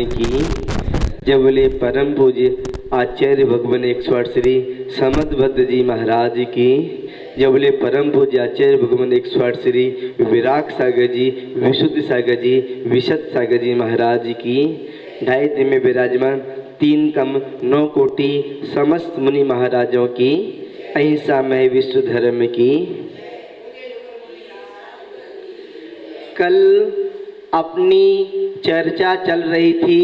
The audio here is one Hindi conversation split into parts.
की जब बोले परम पूज्य आचार्य भगवान 108 श्री समदभद्र जी महाराज की जब बोले परम पूज्य आचार्य भगवान 108 श्री विराग सागर जी, विशुद्ध सागर जी, विशद सागर जी महाराज की ढाई दिन में विराजमान 3 कम 9 कोटि समस्त मुनि महाराजों की अहिंसा में विश्व धर्म की। कल अपनी चर्चा चल रही थी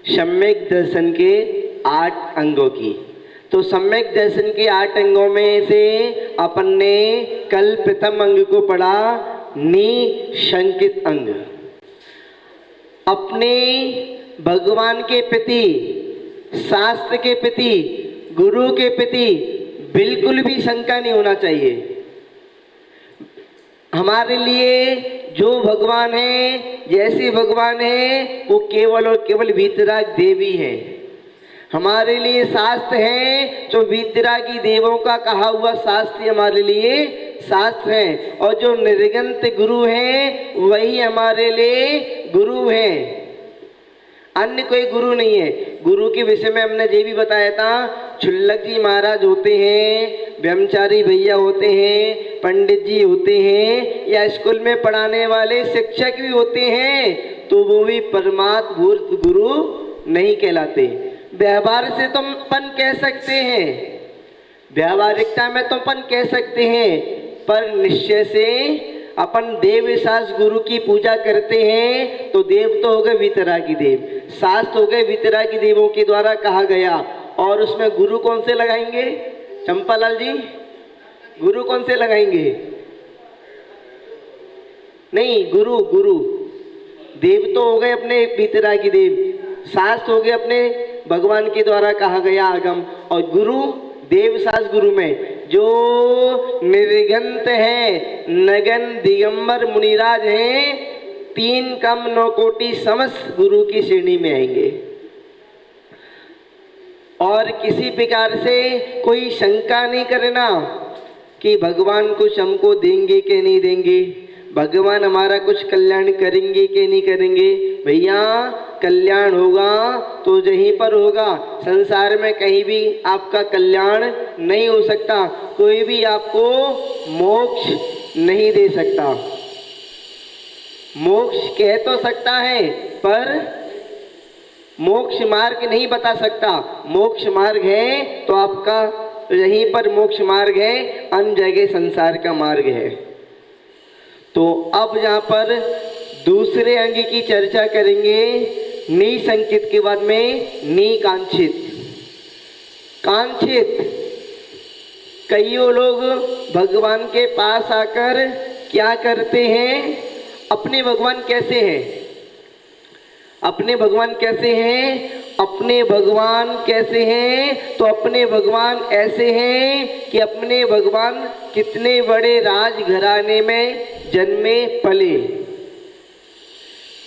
सम्यक दर्शन के 8 अंगों की। तो सम्यक दर्शन के 8 अंगों में से अपन ने कल प्रथम अंग को पढ़ा निशंकित अंग। अपने भगवान के प्रति, शास्त्र के प्रति, गुरु के प्रति बिल्कुल भी शंका नहीं होना चाहिए। हमारे लिए जो भगवान है, जैसे भगवान है, वो केवल और केवल वीतराग देवी है। हमारे लिए शास्त्र है, जो वीतरागी देवों का कहा हुआ शास्त्र हमारे लिए शास्त्र है, और जो निर्गंत गुरु हैं वही हमारे लिए गुरु हैं। अन्य कोई गुरु नहीं है। गुरु के विषय में हमने ये भी बताया था, छुल्लक जी महाराज होते हैं, ब्रह्मचारी भैया होते हैं, पंडित जी होते हैं, या स्कूल में पढ़ाने वाले शिक्षक भी होते हैं, तो वो भी परमात्म गुरु नहीं कहलाते। व्यवहार से तुम अपन कह सकते हैं, व्यावहारिकता में तुम अपन कह सकते हैं, पर निश्चय से अपन देव शास्त्र गुरु की पूजा करते हैं तो देव तो हो गए वीतरागी देव, शास्त्र हो गए वीतरागी देवों के द्वारा कहा गया। और उसमें गुरु कौन से लगाएंगे चंपालाल जी? गुरु कौन से लगाएंगे? नहीं, गुरु गुरु देव तो हो गए अपने वीतरागी देव, शास्त्र हो गए अपने भगवान के द्वारा कहा गया आगम, और गुरु देव शास्त्र गुरु में जो निर्गंत है, नगन दिगंबर मुनिराज हैं, 3 कम 9 कोटि समस्त गुरु की श्रेणी में आएंगे। और किसी प्रकार से कोई शंका नहीं करना कि भगवान कुछ हमको देंगे कि नहीं देंगे, भगवान हमारा कुछ कल्याण करेंगे कि नहीं करेंगे। भैया कल्याण होगा तो यहीं पर होगा, संसार में कहीं भी आपका कल्याण नहीं हो सकता। कोई भी आपको मोक्ष नहीं दे सकता। मोक्ष कह तो सकता है पर मोक्ष मार्ग नहीं बता सकता। मोक्ष मार्ग है तो आपका यहीं पर मोक्ष मार्ग है, अन्य जगह संसार का मार्ग है। तो अब यहाँ पर दूसरे अंग की चर्चा करेंगे, निशंकित के बाद में निकांक्षित। कांक्षित, कईयों लोग भगवान के पास आकर क्या करते हैं, अपने भगवान कैसे हैं, अपने भगवान कैसे हैं, अपने भगवान कैसे हैं, तो अपने भगवान ऐसे हैं कि अपने भगवान कितने बड़े राजघराने में जन्मे पले,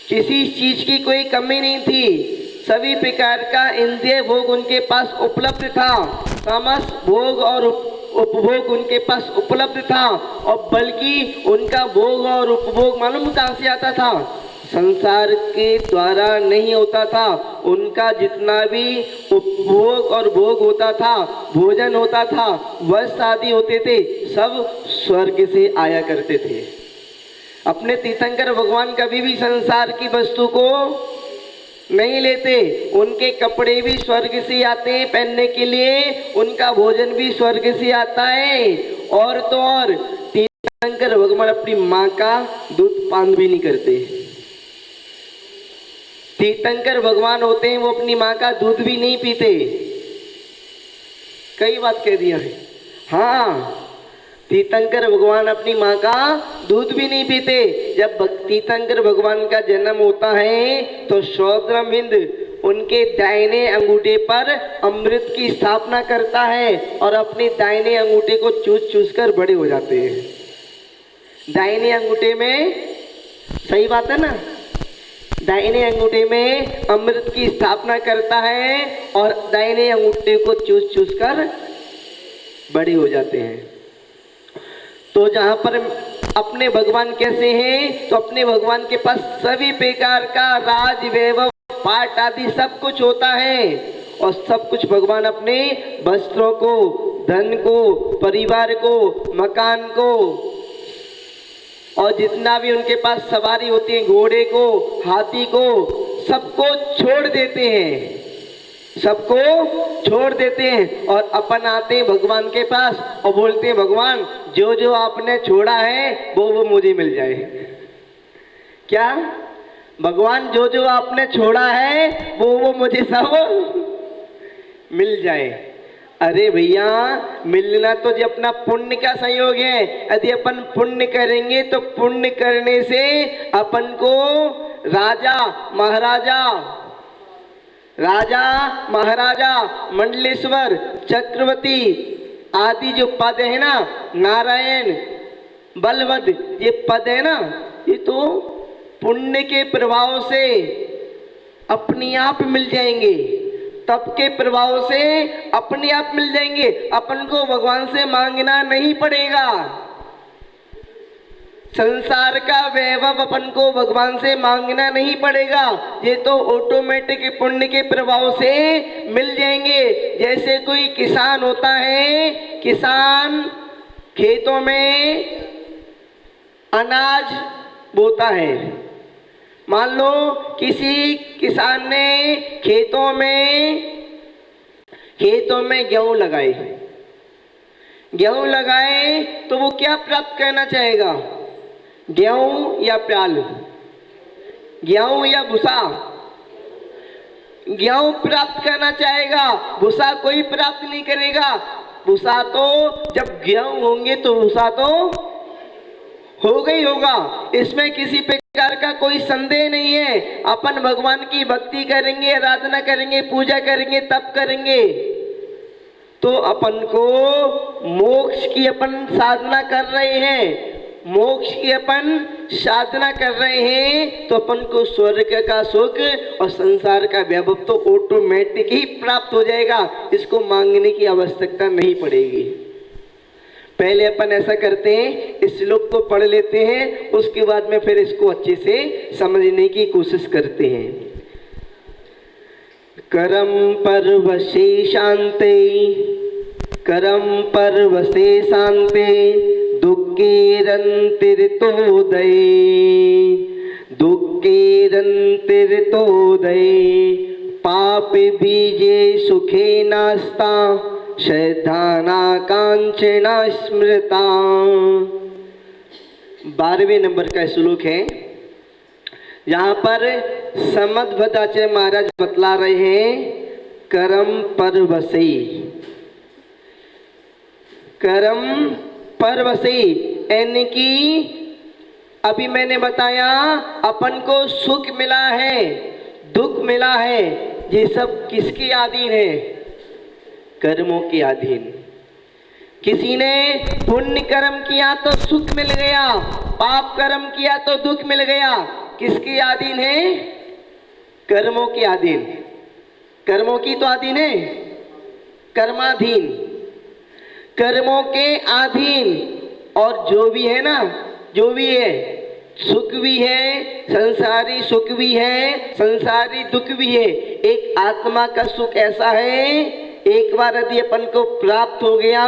किसी चीज की कोई कमी नहीं थी, सभी प्रकार का इंद्रिय भोग उनके पास उपलब्ध था, समस्त भोग और उपभोग उनके पास उपलब्ध था। और बल्कि उनका भोग और उपभोग मालूम कहाँ से आता था? संसार के द्वारा नहीं होता था। उनका जितना भी उपभोग और भोग होता था, भोजन होता था, वस्त्र आदि होते थे, सब स्वर्ग से आया करते थे। अपने तीर्थंकर भगवान कभी भी संसार की वस्तु को नहीं लेते, उनके कपड़े भी स्वर्ग से आते हैं पहनने के लिए, उनका भोजन भी स्वर्ग से आता है। और तो और तीर्थंकर भगवान अपनी माँ का दूध पान भी नहीं करते। तीर्थंकर भगवान होते हैं वो अपनी माँ का दूध भी नहीं पीते। कई बात कह दिया है। हाँ, तीर्थंकर भगवान अपनी माँ का दूध भी नहीं पीते। जब तीर्थंकर भगवान का जन्म होता है तो शौद्रमिंद उनके दाहिने अंगूठे पर अमृत की स्थापना करता है और अपने दाहिने अंगूठे को चूस चूस कर बड़े हो जाते हैं। दाहिने अंगूठे में, सही बात है ना, दाहिने अंगूठे में अमृत की स्थापना करता है और दाहिने अंगूठे को चूस चूस कर बड़े हो जाते हैं। तो जहाँ पर अपने भगवान कैसे हैं, तो अपने भगवान के पास सभी प्रकार का राज वैभव पाठ आदि सब कुछ होता है, और सब कुछ भगवान अपने वस्त्रों को, धन को, परिवार को, मकान को, और जितना भी उनके पास सवारी होती है, घोड़े को, हाथी को, सबको छोड़ देते हैं, सबको छोड़ देते हैं, और अपन आते हैं भगवान के पास और बोलते हैं भगवान जो जो आपने छोड़ा है वो मुझे मिल जाए। क्या भगवान जो जो आपने छोड़ा है वो मुझे सब मिल जाए? अरे भैया, मिलना तो जी अपना पुण्य का संयोग है। यदि अपन पुण्य करेंगे तो पुण्य करने से अपन को राजा महाराजा, मंडलेश्वर, चक्रवर्ती आदि जो पद है ना, नारायण, बलवद, ये पद है ना, ये तो पुण्य के प्रभाव से अपने आप मिल जाएंगे, तप के प्रभाव से अपने आप मिल जाएंगे। अपन को भगवान से मांगना नहीं पड़ेगा। संसार का वैभव अपन को भगवान से मांगना नहीं पड़ेगा, ये तो ऑटोमेटिक पुण्य के प्रभाव से मिल जाएंगे। जैसे कोई किसान होता है, किसान खेतों में अनाज बोता है। मान लो किसी किसान ने खेतों में गेहूं लगाए तो वो क्या प्राप्त करना चाहेगा? गेहूं या प्याल, गेहूं या भूसा? गेहूं प्राप्त करना चाहेगा, भूसा कोई प्राप्त नहीं करेगा। भूसा तो जब गेहूं होंगे तो भूसा तो होगा ही होगा, इसमें किसी प्रकार का कोई संदेह नहीं है। अपन भगवान की भक्ति करेंगे, आराधना करेंगे, पूजा करेंगे, तप करेंगे तो अपन को मोक्ष की अपन साधना कर रहे हैं, मोक्ष की अपन साधना कर रहे हैं तो अपन को स्वर्ग का सुख और संसार का वैभव तो ऑटोमेटिक ही प्राप्त हो जाएगा, इसको मांगने की आवश्यकता नहीं पड़ेगी। पहले अपन ऐसा करते हैं, इस श्लोक को पढ़ लेते हैं, उसके बाद में फिर इसको अच्छे से समझने की कोशिश करते हैं। करम परवशे शांते, करम परवशे शांते, दुःखेरन्तिरतोदये, दुःखेरन्तिरतोदये, पाप बीजे सुखे नास्ता, श्रद्धाना कांचना स्मृता। 12वें नंबर का श्लोक है। यहाँ पर समद्भदाचार्य महाराज बतला रहे हैं करम परवशे, करम परवशे यानी कि अभी मैंने बताया अपन को सुख मिला है, दुख मिला है, ये सब किसके अधीन है? कर्मों के अधीन। किसी ने पुण्य कर्म किया तो सुख मिल गया, पाप कर्म किया तो दुख मिल गया। किसके अधीन है? कर्मों के अधीन। कर्मों की तो अधीन है, कर्माधीन, कर्मों के अधीन। और जो भी है ना, जो भी है, सुख भी है, संसारी सुख भी है, संसारी दुख भी है। एक आत्मा का सुख ऐसा है, एक बार यदि अपन को प्राप्त हो गया,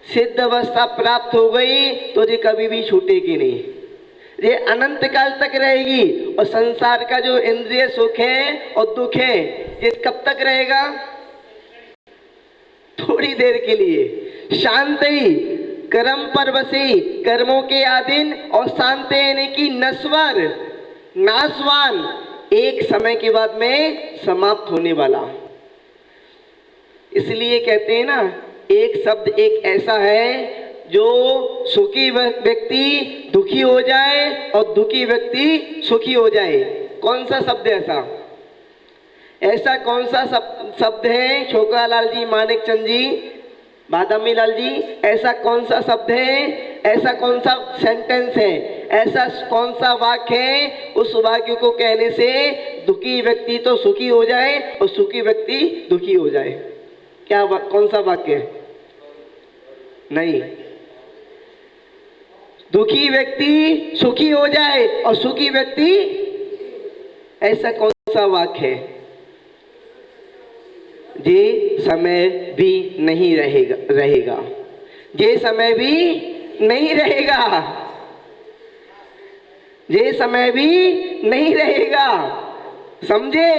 सिद्ध अवस्था प्राप्त हो गई तो ये कभी भी छूटेगी नहीं, ये अनंत काल तक रहेगी। और संसार का जो इंद्रिय सुख है और दुख है, ये कब तक रहेगा? थोड़ी देर के लिए। शांत ही कर्म परवशी, कर्मों के अधीन, और शांत यानी कि नश्वर, नाशवान, एक समय के बाद में समाप्त होने वाला। इसलिए कहते हैं ना, एक शब्द एक ऐसा है जो सुखी व्यक्ति दुखी हो जाए और दुखी व्यक्ति सुखी हो जाए। कौन सा शब्द है ऐसा? ऐसा कौन सा शब्द है? छोकरालाल जी, मानिक चंद जी, बादामी लाल जी, ऐसा कौन सा शब्द है? ऐसा कौन सा सेंटेंस है? ऐसा कौन सा वाक्य है? उस वाक्य को कहने से दुखी व्यक्ति तो सुखी हो जाए और सुखी व्यक्ति दुखी हो जाए। क्या कौन सा वाक्य है? नहीं, दुखी व्यक्ति सुखी हो जाए और सुखी व्यक्ति, ऐसा कौन सा वाक्य है? जे समय भी नहीं रहेगा। जे समय भी नहीं रहेगा। ये समय भी नहीं रहेगा। समझे?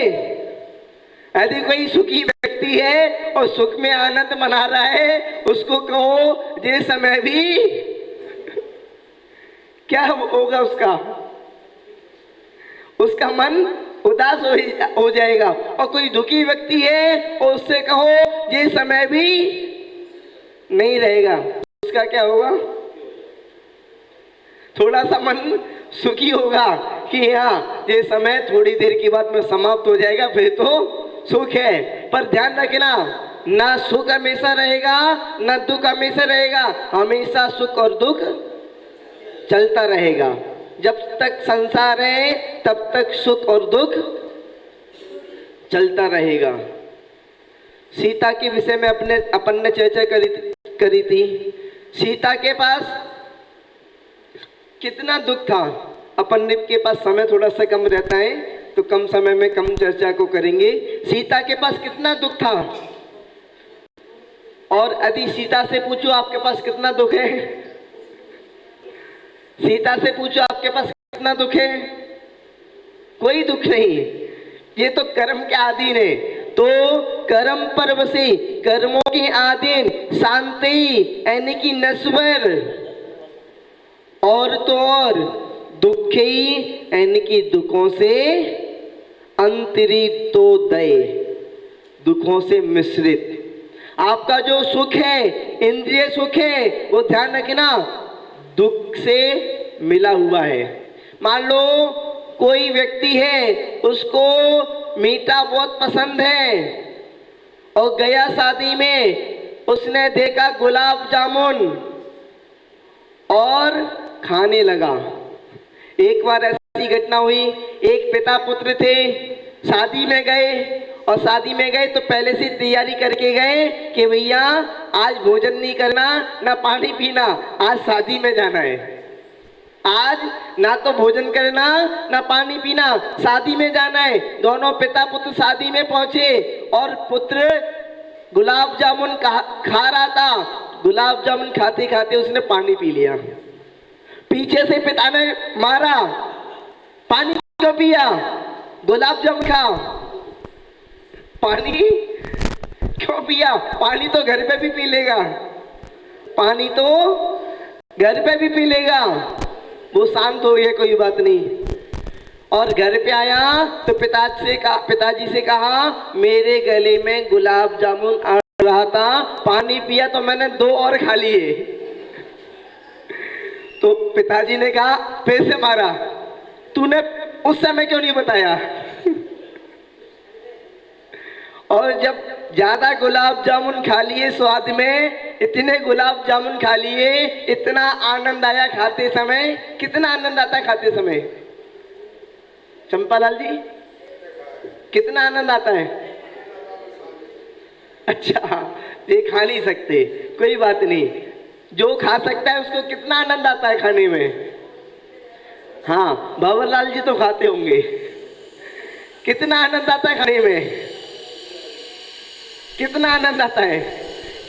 यदि कोई सुखी व्यक्ति है और सुख में आनंद मना रहा है, उसको कहो ये समय भी क्या होगा? उसका मन उदास हो जाएगा। और कोई दुखी व्यक्ति है और उससे कहो ये समय भी नहीं रहेगा, उसका क्या होगा? थोड़ा सा मन सुखी होगा कि हाँ ये समय थोड़ी देर के बाद में समाप्त हो जाएगा, फिर तो सुख है। पर ध्यान रखना, ना सुख हमेशा रहेगा ना दुख हमेशा रहेगा। हमेशा सुख और दुख चलता रहेगा। जब तक संसार है तब तक सुख और दुख चलता रहेगा। सीता के विषय में अपन ने चर्चा करी थी। सीता के पास कितना दुख था। अपन के पास समय थोड़ा सा कम रहता है तो कम समय में कम चर्चा को करेंगे। सीता के पास कितना दुख था। और यदि सीता से पूछो आपके पास कितना दुख है, सीता से पूछो आपके पास कितना दुख है, कोई दुख नहीं। ये तो कर्म के अधीन है। तो कर्म पर बसे, कर्मों के अधीन, शांति यानी कि नश्वर, और तो और दुखी यानी कि दुखों से अंतरितोदय, दुखों से मिश्रित। आपका जो सुख है, इंद्रिय सुख है, वो ध्यान रखना दुख से मिला हुआ है। मान लो कोई व्यक्ति है, उसको मीठा बहुत पसंद है और गया शादी में, उसने देखा गुलाब जामुन और खाने लगा। एक बार ऐसी घटना हुई, एक पिता पुत्र थे, शादी में गए और शादी में गए तो पहले से तैयारी करके गए कि भैया आज भोजन नहीं करना, ना पानी पीना, आज शादी में जाना है। आज ना तो भोजन करना ना पानी पीना, शादी में जाना है। दोनों पिता पुत्र शादी में पहुंचे और पुत्र गुलाब जामुन खा रहा था। गुलाब जामुन खाते खाते उसने पानी पी लिया। पीछे से पिता ने मारा, पानी क्यों पिया? गुलाब जामुन खा, पानी क्यों पिया? पानी तो घर पे भी पी लेगा, पानी तो घर पे भी पी लेगा। वो शांत हो गया, कोई बात नहीं। और घर पे आया तो पिताजी से कहा मेरे गले में गुलाब जामुन आ रहा था, पानी पिया तो मैंने 2 और खा लिए। तो पिताजी ने कहा फिर से मारा, तूने उस समय क्यों नहीं बताया? और जब ज्यादा गुलाब जामुन खा लिए, स्वाद में इतने गुलाब जामुन खा लिए, इतना आनंद आया खाते समय। कितना आनंद आता है खाते समय? चंपालाल जी, कितना आनंद आता है? अच्छा, ये खा नहीं सकते, कोई बात नहीं। जो खा सकता है उसको कितना आनंद आता है खाने में? हाँ, भंवरलाल जी तो खाते होंगे। कितना आनंद आता है खाने में? कितना आनंद आता है?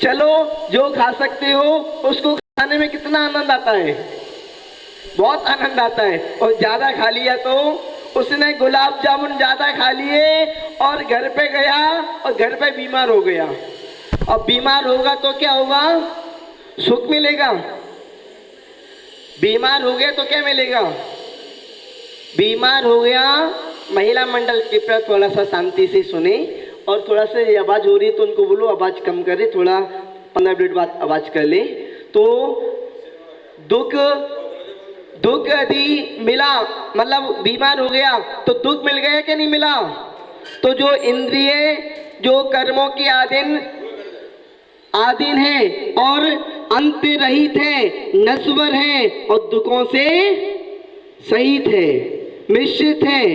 चलो, जो खा सकते हो उसको खाने में कितना आनंद आता है? बहुत आनंद आता है। और ज्यादा खा लिया तो उसने गुलाब जामुन ज्यादा खा लिए और घर पे गया और घर पे बीमार हो गया। अब बीमार होगा तो क्या होगा? सुख मिलेगा। बीमार हो गया तो क्या मिलेगा? बीमार हो गया। महिला मंडल के पर थोड़ा सा शांति से सुने, और थोड़ा सा ये आवाज हो रही है तो उनको बोलो आवाज कम करे, थोड़ा 15 मिनट बाद आवाज कर ले। तो दुख यदि मिला, मतलब बीमार हो गया तो दुख मिल गया कि नहीं मिला? तो जो इंद्रिय जो कर्मों के आधीन है और अंत रहित है, नश्वर है और दुखों से सहित है, मिश्रित है,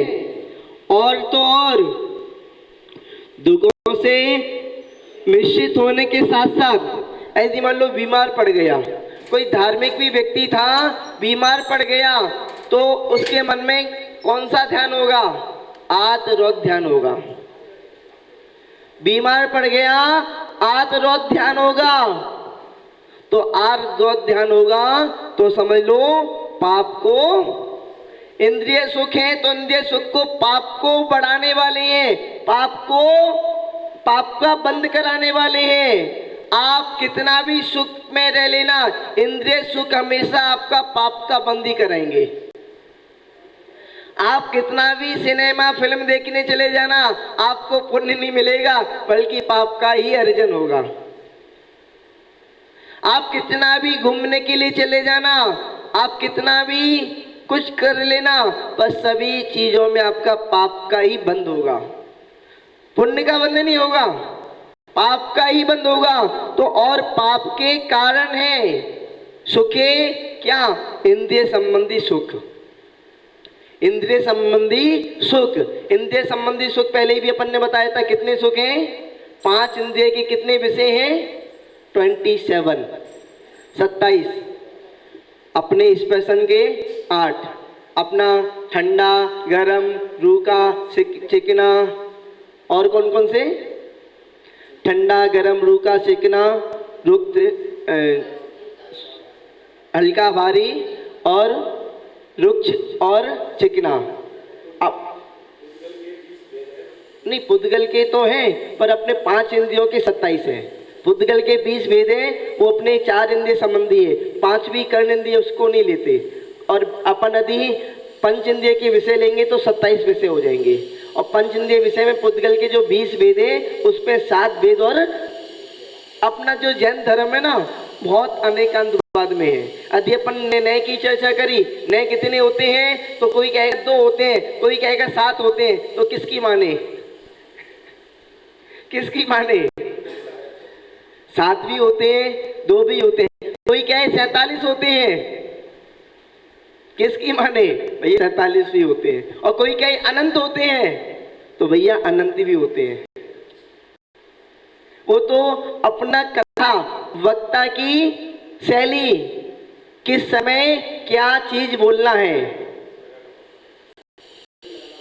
और तो और दुखों से मिश्रित होने के साथ साथ यदि मान लो बीमार पड़ गया, कोई धार्मिक भी व्यक्ति था, बीमार पड़ गया, तो उसके मन में कौन सा ध्यान होगा? आत्रोत ध्यान होगा। बीमार पड़ गया, आत्रोत ध्यान होगा। तो आत्रोत ध्यान होगा तो समझ लो पाप को, इंद्रिय सुख है तो इंद्रिय सुख को पाप को बढ़ाने वाले हैं, पाप का बंद कराने वाले हैं। आप कितना भी सुख में रह लेना, इंद्रिय सुख हमेशा आपका पाप का बंद ही कराएंगे। आप कितना भी सिनेमा फिल्म देखने चले जाना, आपको पुण्य नहीं मिलेगा बल्कि पाप का ही अर्जन होगा। आप कितना भी घूमने के लिए चले जाना, आप कितना भी कुछ कर लेना, बस सभी चीजों में आपका पाप का ही बंद होगा, पुण्य का बंद नहीं होगा, पाप का ही बंद होगा। तो और पाप के कारण है सुखे क्या, इंद्रिय संबंधी सुख, इंद्रिय संबंधी सुख। इंद्रिय संबंधी सुख पहले भी अपन ने बताया था कितने सुख हैं, 5 इंद्रिय के कितने विषय हैं, 27 अपने स्पर्शन के 8, अपना ठंडा गरम रूखा चिकना, और कौन कौन से, ठंडा गरम रूखा चिकना रुक्त हल्का भारी और रुक्ष और चिकना। अब नहीं, पुद्गल के तो हैं पर अपने 5 इंद्रियों के 27 हैं। पुद्गल के 20 भेद हैं, वो अपने 4 इंद्रिय संबंधी है, 5वीं कर्ण इंद्रिय उसको नहीं लेते। और अपन यदि पंच इंद्रिय के विषय लेंगे तो 27 विषय हो जाएंगे। और पंच इंद्रिय विषय में पुद्गल के जो 20 वेद है उसमें 7 वेद, और अपना जो जैन धर्म है ना बहुत अनेकांतवाद में है। यदि अपन ने नए की चर्चा करी, नए कितने होते हैं तो कोई कहेगा 2 होते हैं, कोई कहेगा 7 होते हैं, तो किसकी माने, किसकी माने, 7 भी होते हैं 2 भी होते हैं, कोई कहे 47 होते हैं, किसकी माने, भैया 47 भी होते हैं। और कोई कहे अनंत होते हैं तो भैया अनंत भी होते हैं। वो तो अपना कथा वक्ता की शैली, किस समय क्या चीज बोलना है,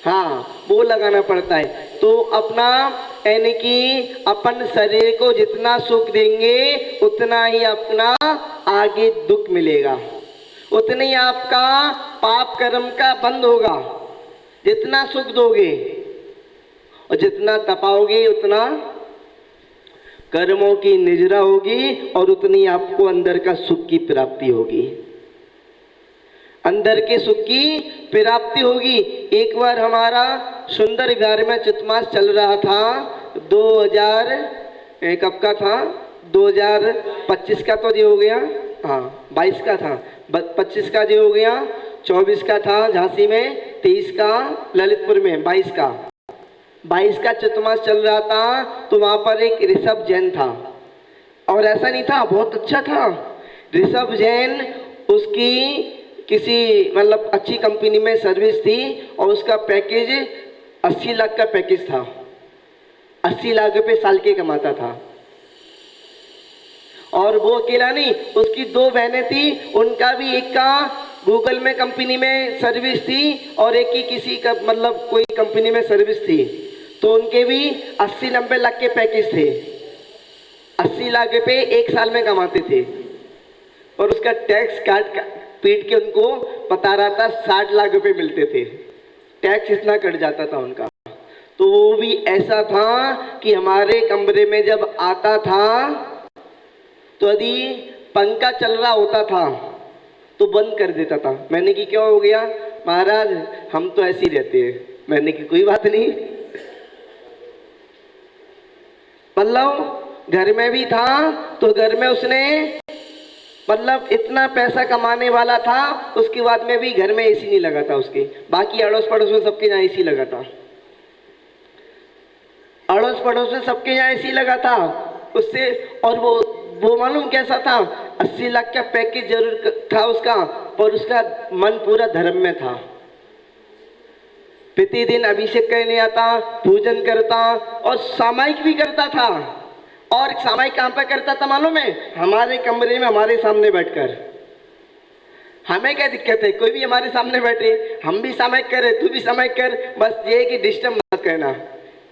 हाँ वो लगाना पड़ता है। तो अपना यानी कि अपन शरीर को जितना सुख देंगे उतना ही अपना आगे दुख मिलेगा, उतना ही आपका पाप कर्म का बंद होगा। जितना सुख दोगे और जितना तपाओगे उतना कर्मों की निजरा होगी और उतनी आपको अंदर का सुख की प्राप्ति होगी, अंदर के सुख की प्राप्ति होगी। एक बार हमारा सुंदर विहार में चितमास चल रहा था, 2000 कब का था, 2025 का तो ये हो गया, हाँ 22 का था, 25 का ये हो गया, 24 का था झांसी में, 23 का ललितपुर में, 22 का चितमास चल रहा था। तो वहाँ पर एक ऋषभ जैन था, और ऐसा नहीं था, बहुत अच्छा था ऋषभ जैन। उसकी किसी मतलब अच्छी कंपनी में सर्विस थी और उसका पैकेज 80 लाख का पैकेज था, 80 लाख रुपए साल के कमाता था। और वो अकेला नहीं, उसकी 2 बहनें थी, उनका भी एक का गूगल में कंपनी में सर्विस थी और एक की किसी का मतलब कोई कंपनी में सर्विस थी। तो उनके भी 80-90 लाख के पैकेज थे, 80 लाख रुपए एक साल में कमाते थे। और उसका टैक्स काट पीट के उनको बता रहा था 60 लाख रुपए मिलते थे, टैक्स इतना कट जाता था उनका। तो वो भी ऐसा था कि हमारे कमरे में जब आता था तो यदि पंखा चल रहा होता था तो बंद कर देता था। मैंने कि क्यों हो गया महाराज, हम तो ऐसे ही रहते हैं। मैंने कि कोई बात नहीं, मतलब घर में भी था तो घर में उसने मतलब इतना पैसा कमाने वाला था, उसके बाद में भी घर में एसी नहीं लगा था उसके, बाकी अड़ोस पड़ोस में सबके यहाँ एसी लगा था, अड़ोस पड़ोस में सबके यहाँ एसी लगा था उससे। और वो मालूम कैसा था, 80 लाख का पैकेज जरूर था उसका, पर उसका मन पूरा धर्म में था। प्रतिदिन अभिषेक करने आता, पूजन करता और सामायिक भी करता था। और सामायिक कहाँ पे करता था मालूम है, हमारे कमरे में हमारे सामने बैठकर हमें क्या दिक्कत है, कोई भी हमारे सामने बैठे, हम भी सामयिक करें, तू भी सामयिक कर, बस ये है कि डिस्टर्ब मत करना।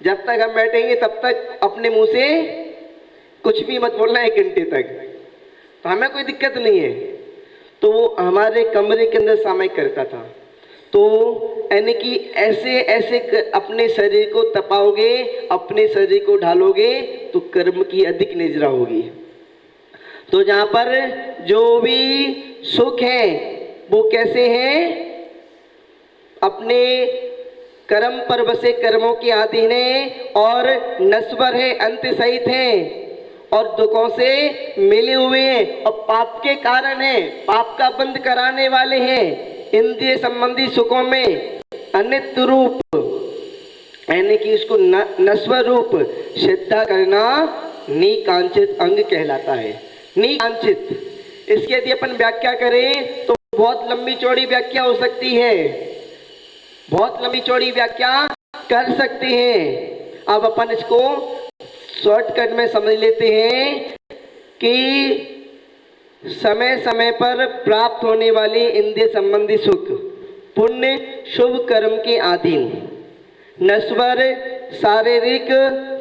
जब तक हम बैठेंगे तब तक अपने मुंह से कुछ भी मत बोलना 1 घंटे तक, तो हमें कोई दिक्कत नहीं है। तो वो हमारे कमरे के अंदर सामयिक करता था। तो यानी कि ऐसे ऐसे अपने शरीर को तपाओगे, अपने शरीर को ढालोगे तो कर्म की अधिक निजरा होगी। तो जहाँ पर जो भी सुख है वो कैसे हैं, अपने कर्म पर बसे कर्मों के अधीन है और नश्वर है, अंत सहित है और दुखों से मिले हुए हैं और पाप के कारण है, पाप का बंध कराने वाले हैं। इंद्रिय संबंधी सुखों में अनित्य रूप यानी कि उसको नश्वर रूप श्रद्धा करना निकांचित अंग कहलाता है। निकांचित, इसकी यदि अपन व्याख्या करें तो बहुत लंबी चौड़ी व्याख्या हो सकती है, बहुत लंबी चौड़ी व्याख्या कर सकते हैं। अब अपन इसको शॉर्टकट में समझ लेते हैं कि समय समय पर प्राप्त होने वाले इंद्रिय संबंधी सुख पुण्य शुभ कर्म के अधीन नश्वर शारीरिक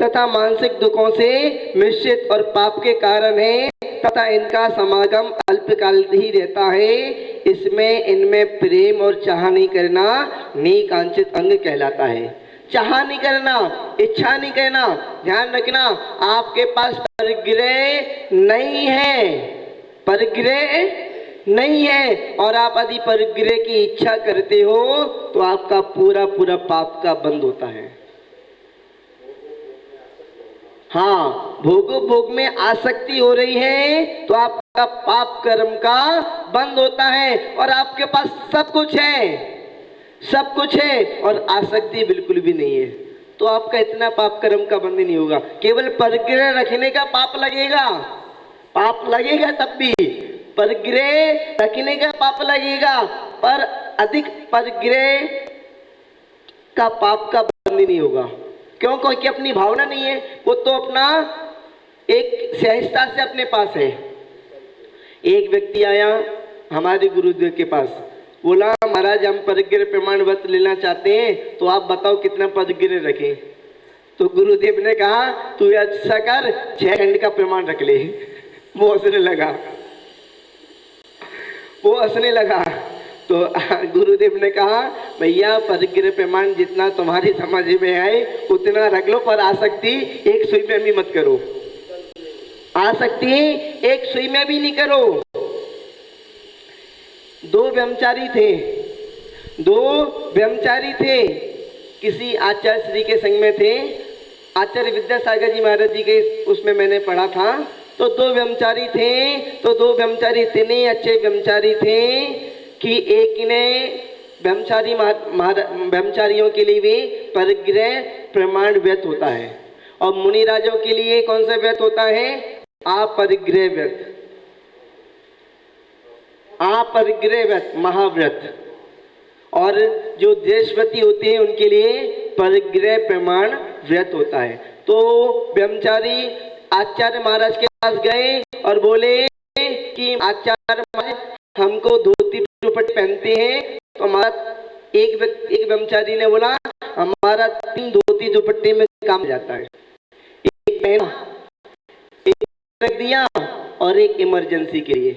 तथा मानसिक दुखों से मिश्रित और पाप के कारण है तथा इनका समागम अल्पकाल ही रहता है। इसमें इनमें प्रेम और चाह नहीं करना निकांचित अंग कहलाता है। चाह नहीं करना, इच्छा नहीं करना, ध्यान रखना, आपके पास परिग्रह नहीं है, परिग्रह नहीं है और आप यदि परिग्रह की इच्छा करते हो तो आपका पूरा पूरा पाप का बंद होता है। हाँ, भोग में आसक्ति हो रही है तो आपका पाप कर्म का बंद होता है और आपके पास सब कुछ है, सब कुछ है और आसक्ति बिल्कुल भी नहीं है, तो आपका इतना पाप कर्म का बंद नहीं होगा। केवल परिग्रह रखने का पाप लगेगा, पाप लगेगा, तब भी परिग्रह रखने का पाप लगेगा, पर अधिक परिग्रह का पाप का बंद नहीं होगा। क्यों? क्योंकि अपनी भावना नहीं है, वो तो अपना एक सहजता से अपने पास है। एक व्यक्ति आया हमारे गुरुदेव के पास, बोला महाराज हम परिग्रह प्रमाण व्रत लेना चाहते हैं, तो आप बताओ कितना परिग्रह रखें। तो गुरुदेव ने कहा तू अच्छा कर 6 खंड का प्रमाण रख ले। वो हंसने लगा, वो हंसने लगा। तो गुरुदेव ने कहा भैया परिग्रह प्रमाण जितना तुम्हारी समझ में आए उतना रख लो, पर आसक्ति एक सुई में भी मत करो, आसक्ति एक सुई में भी नहीं करो। 2 ब्रह्मचारी थे, 2 ब्रह्मचारी थे, किसी आचार्य श्री के संग में थे। आचार्य विद्यासागर जी महाराज जी के उसमें मैंने पढ़ा था। तो 2 ब्रह्मचारी थे, तो 2 ब्रह्मचारी इतने अच्छे ब्रह्मचारी थे कि एक ने ब्रह्मचारियों के लिए भी परिग्रह प्रमाण व्रत होता है और मुनिराजों के लिए कौन सा व्रत होता है? अपरिग्रह व्रत, अपरिग्रह व्रत, महाव्रत। और जो देशवती होते हैं उनके लिए परिग्रह प्रमाण व्रत होता है। तो ब्रह्मचारी आचार्य महाराज के पास गए और बोले कि आचार्य महाराज हमको धोती दुपट्टे पहनते हैं, तो हमारा एक ब्रह्मचारी ने बोला हमारा 3 धोती दुपट्टे में काम जाता है, एक पहना, एक रख दिया और एक इमरजेंसी के लिए,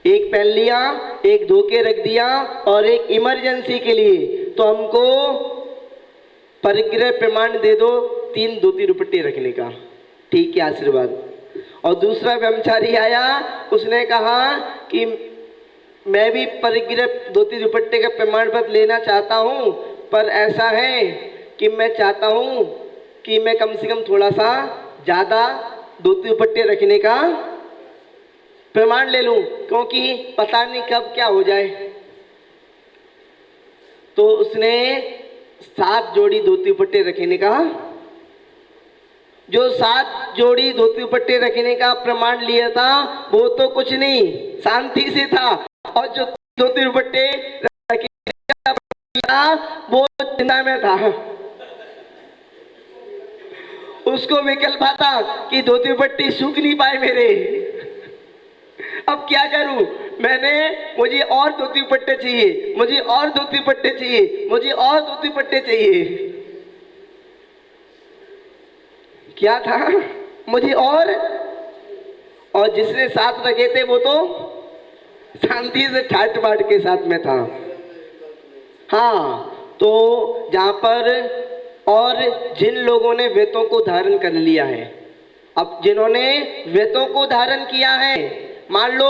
एक पहन लिया, एक धो के रख दिया और एक इमरजेंसी के लिए। तो हमको परिग्रह प्रमाण दे दो 3 धोती दुपट्टे रखने का। ठीक है, आशीर्वाद। और दूसरा ब्रह्मचारी आया, उसने कहा कि मैं भी परिग्रह धोती दुपट्टे का प्रमाण पत्र लेना चाहता हूँ, पर ऐसा है कि मैं चाहता हूँ कि मैं कम से कम थोड़ा सा ज़्यादा धोती दुपट्टे रखने का प्रमाण ले लूँ, क्योंकि पता नहीं कब क्या हो जाए। तो उसने 7 जोड़ी धोती दुपट्टे रखने का, जो 7 जोड़ी धोती दुपट्टे रखने का प्रमाण लिया था वो तो कुछ नहीं, शांति से था, और जो धोती दुपट्टे वो चिंता में था। उसको विकल्प आता कि धोती दुपट्टे सूख नहीं पाए मेरे, अब क्या करूं? मैंने मुझे और धोती दुपट्टे चाहिए, मुझे और धोती दुपट्टे चाहिए, मुझे और धोती दुपट्टे चाहिए। क्या था? मुझे और जिसने साथ रखे थे वो तो शांति से ठाट बाट के साथ में था। हाँ, तो जहाँ पर और जिन लोगों ने वेतों को धारण कर लिया है, अब जिन्होंने वेतों को धारण किया है, मान लो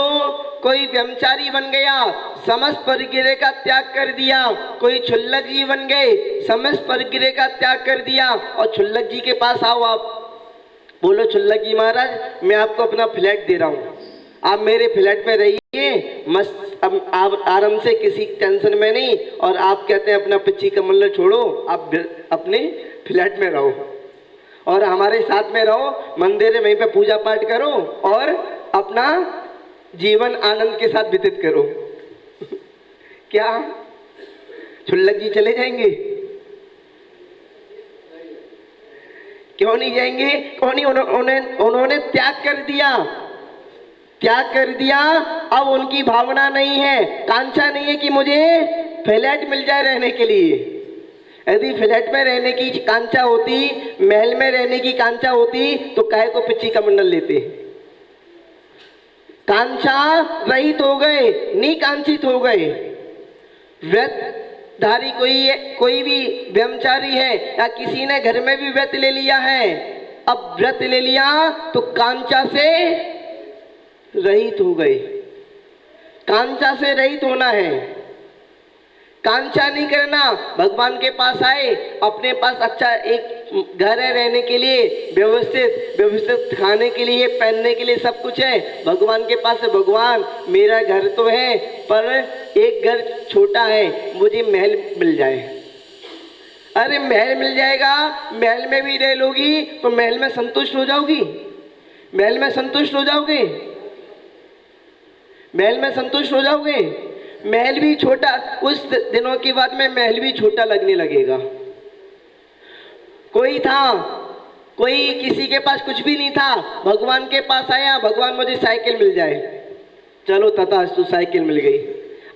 कोई ब्रह्मचारी बन गया, समस्त परिग्रह का त्याग कर दिया, कोई क्षुल्लक जी बन गए, समस्त परिग्रह का त्याग कर दिया, और क्षुल्लक जी के पास आओ, आप बोलो क्षुल्लक जी महाराज मैं आपको अपना फ्लैट दे रहा हूँ, आप मेरे फ्लैट में रहिए मस्त, अब आप आराम से, किसी टेंशन में नहीं, और आप कहते हैं अपना पिच्ची कमल छोड़ो, आप अपने फ्लैट में रहो और हमारे साथ में रहो, मंदिर में वहीं पे पूजा पाठ करो और अपना जीवन आनंद के साथ व्यतीत करो। क्या क्षुल्लक जी चले जाएंगे? क्यों नहीं जाएंगे? क्यों नहीं? उन्होंने त्याग कर दिया, त्याग कर दिया। अब उनकी भावना नहीं है, कांक्षा नहीं है कि मुझे फ्लैट मिल जाए रहने के लिए। यदि फ्लैट में रहने की कांक्षा होती, महल में रहने की कांक्षा होती, तो काहे को पिच्ची का मंडल लेते। कांक्षा रहित हो गए, निकांक्षित हो गए। व्रतधारी कोई भी ब्रह्मचारी है या किसी ने घर में भी व्रत ले लिया है, अब व्रत ले लिया तो कांक्षा से रहित हो गए। कांक्षा से रहित होना है, कांक्षा नहीं करना। भगवान के पास आए, अपने पास अच्छा एक घर है रहने के लिए, व्यवस्थित खाने के लिए, पहनने के लिए सब कुछ है, भगवान के पास है। भगवान मेरा घर तो है पर एक घर छोटा है, मुझे महल मिल जाए। अरे महल मिल जाएगा, महल में भी रह लोगी तो महल में संतुष्ट हो जाओगी? महल में संतुष्ट हो जाओगे? महल में संतुष्ट हो जाओगे? महल भी छोटा, कुछ दिनों के बाद में महल भी छोटा लगने लगेगा। कोई किसी के पास कुछ भी नहीं था, भगवान के पास आया, भगवान मुझे साइकिल मिल जाए, चलो तथास्तु साइकिल मिल गई।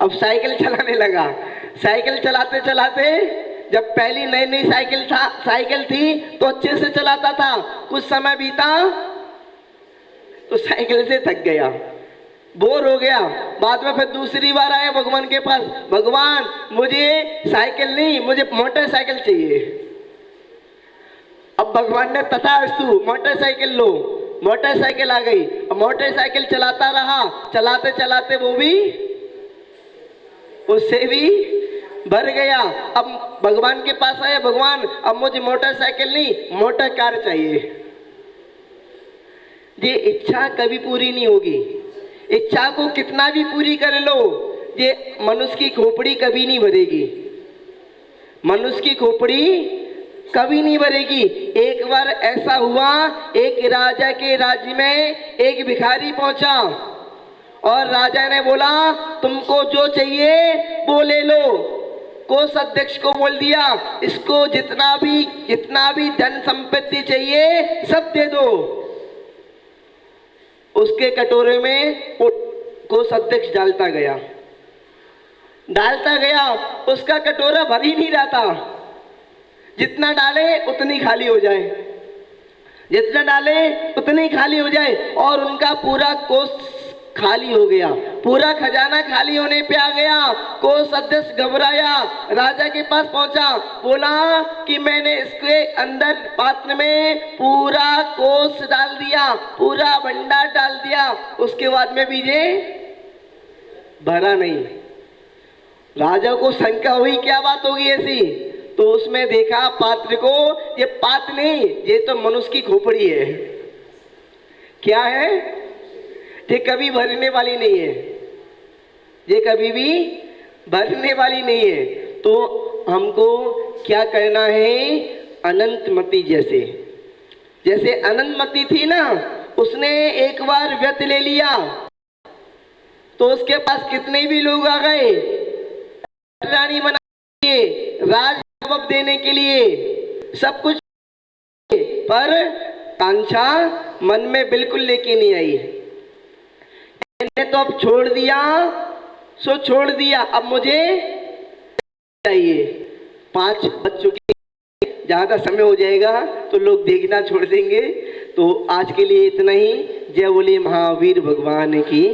अब साइकिल चलाने लगा। साइकिल चलाते चलाते, जब पहली नई नई साइकिल थी तो अच्छे से चलाता था, कुछ समय बीता तो साइकिल से थक गया, बोर हो गया। बाद में फिर दूसरी बार आया भगवान के पास, भगवान मुझे साइकिल नहीं, मुझे मोटरसाइकिल चाहिए। अब भगवान ने तथास्तु मोटरसाइकिल लो, मोटरसाइकिल आ गई। अब मोटरसाइकिल चलाता रहा, चलाते चलाते वो भी उससे भी भर गया। अब भगवान के पास आया, भगवान अब मुझे मोटरसाइकिल नहीं, मोटर कार चाहिए। ये इच्छा कभी पूरी नहीं होगी। इच्छा को कितना भी पूरी कर लो, ये मनुष्य की खोपड़ी कभी नहीं भरेगी। मनुष्य की खोपड़ी कभी नहीं भरेगी। एक बार ऐसा हुआ, एक राजा के राज्य में एक भिखारी पहुंचा और राजा ने बोला तुमको जो चाहिए वो ले लो। कोष अध्यक्ष को बोल दिया इसको जितना भी धन संपत्ति चाहिए सब दे दो। उसके कटोरे में कोष अध्यक्ष डालता गया, उसका कटोरा भर ही नहीं रहा था। जितना डाले उतनी खाली हो जाए, जितना डाले उतनी खाली हो जाए, और उनका पूरा कोष खाली हो गया। पूरा खजाना खाली होने पे आ गया। कोष अध्यक्ष घबराया, राजा के पास पहुंचा, बोला कि मैंने इसके अंदर पात्र में पूरा कोष डाल दिया, पूरा भंडार डाल दिया, उसके बाद में भी ये भरा नहीं। राजा को शंका हुई क्या बात होगी ऐसी, तो उसमें देखा पात्र को, ये पात्र नहीं, ये तो मनुष्य की खोपड़ी है। क्या है? ये कभी भरने वाली नहीं है, ये कभी भी भरने वाली नहीं है। तो हमको क्या करना है? अनंतमती जैसे अनंतमती थी ना, उसने एक बार व्रत ले लिया तो उसके पास कितने भी लोग आ गए रानी बना के, राज देने के लिए सब कुछ, पर कांक्षा मन में बिल्कुल लेके नहीं आई। मैंने तो अब छोड़ दिया सो छोड़ दिया, अब मुझे चाहिए। 5 बज चुके, ज़्यादा समय हो जाएगा तो लोग देखना छोड़ देंगे। तो आज के लिए इतना ही। जय बोले महावीर भगवान की।